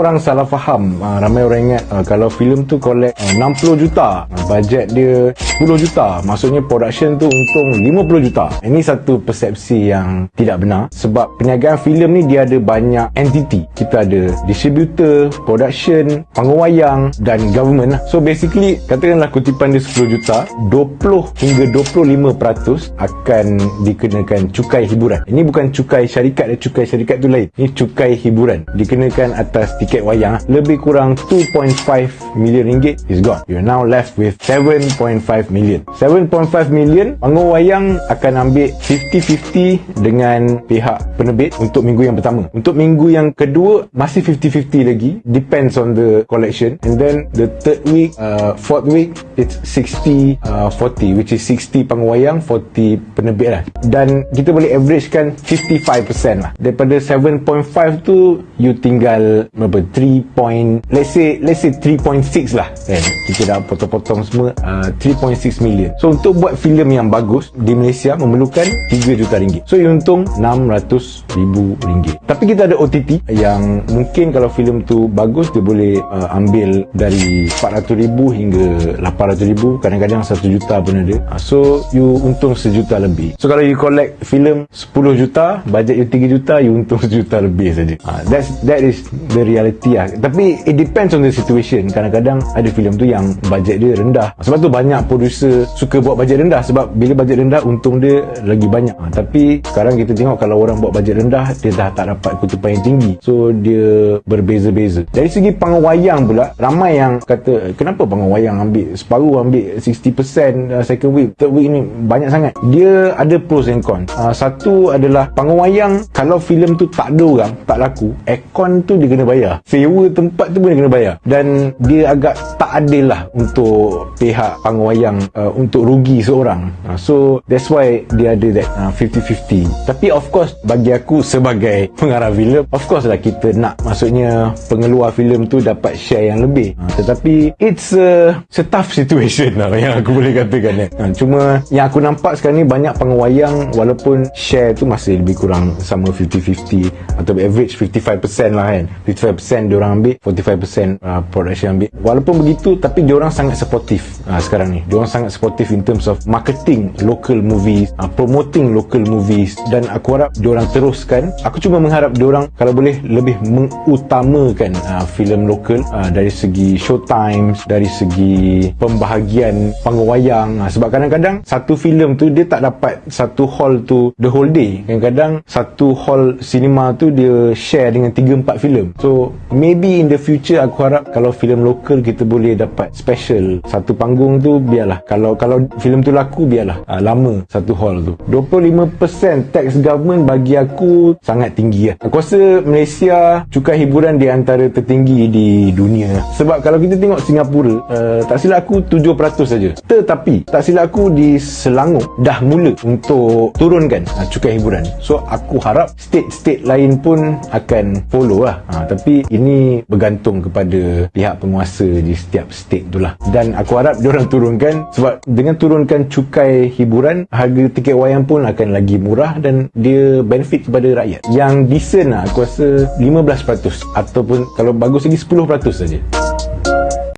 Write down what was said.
Orang salah faham, ramai orang ingat kalau filem tu collect 60 juta, bajet dia 10 juta, maksudnya production tu untung 50 juta. Ini satu persepsi yang tidak benar, sebab perniagaan filem ni dia ada banyak entiti. Kita ada distributor, production, pengwayang dan government. So basically, katakanlah kutipan dia 10 juta, 20 hingga 25% akan dikenakan cukai hiburan. Ini bukan cukai syarikat, cukai syarikat tu lain. Ini cukai hiburan, dikenakan atas tiket wayang. Lebih kurang 2.5 million ringgit is gone. You're now left with 7.5 million. 7.5 million, panggung wayang akan ambil 50-50 dengan pihak penerbit untuk minggu yang pertama. Untuk minggu yang kedua masih 50-50 lagi, depends on the collection. And then the third week, fourth week, it's 60-40, which is 60 panggung wayang, 40 penerbit lah. Dan kita boleh averagekan 55% lah. Daripada 7.5 tu, you tinggal berapa? 3 let's say 3.6 lah kan? Kita dah potong-potong semua, 3.6 million. So untuk buat filem yang bagus di Malaysia memerlukan 3 juta ringgit. So you untung 600,000 ringgit. Tapi kita ada OTT yang mungkin kalau filem tu bagus, dia boleh ambil dari 400,000 hingga 800,000, kadang-kadang 1 juta pun ada. So you untung 1 juta lebih. So kalau you collect filem 10 juta, bajet you 3 juta, you untung 1 juta lebih saja. That is the reality lah. Tapi it depends on the situation. Kadang-kadang ada filem tu yang bajet dia rendah. Sebab tu banyak producer suka buat bajet rendah, sebab bila bajet rendah untung dia lagi banyak. Tapi sekarang kita tengok kalau orang buat bajet rendah, dia dah tak dapat kutipan yang tinggi. So dia berbeza-beza. Dari segi panggung wayang pula, ramai yang kata kenapa panggung wayang ambil separuh, ambil 60% second week, third week ni banyak sangat. Dia ada pros and cons. Satu adalah panggung wayang, kalau filem tu tak ada orang, tak laku, aircon tu dia kena bayar, sewa tempat tu pun dia kena bayar, dan dia agak tak adil lah untuk pihak panggung wayang untuk rugi seorang. So that's why dia ada that 50-50. Tapi of course bagi aku sebagai pengarah filem, of course lah kita nak, maksudnya pengeluar filem tu dapat share yang lebih. Tetapi it's a tough situation lah yang aku boleh katakan. Cuma yang aku nampak sekarang ni banyak panggung wayang, walaupun share tu masih lebih kurang sama 50-50 atau average 55% lah kan. 55% diorang ambil, 45% production ambil. Walaupun begitu, tapi diorang sangat supportive sekarang ni. Diorang sangat supportive in terms of marketing local movies, promoting local movies, dan aku harap diorang teruskan. Aku cuma mengharap diorang kalau boleh lebih mengutamakan filem lokal dari segi showtimes, dari segi pembahagian panggung wayang. Sebab kadang-kadang satu filem tu dia tak dapat satu hall tu the whole day. Kadang-kadang satu hall cinema tu dia share dengan 3-4 filem. So maybe in the future aku harap kalau filem lokal kita boleh dapat special satu panggung tu, biarlah kalau filem tu laku, biarlah lama satu hall tu. 25% tax government bagi aku sangat tinggi lah. Aku rasa Malaysia cukai hiburan di antara tertinggi di dunia. Sebab kalau kita tengok Singapura, tak silap aku 7% saja. Tetapi tak silap aku di Selangor dah mula untuk turunkan cukai hiburan. So aku harap state-state lain pun akan follow lah. Tapi ini bergantung kepada pihak penguasa di setiap state tu lah. Dan aku harap diorang turunkan, sebab dengan turunkan cukai hiburan, harga tiket wayang pun akan lagi murah dan dia benefit kepada rakyat. Yang decent lah aku rasa 15%, ataupun kalau bagus lagi 10% saja.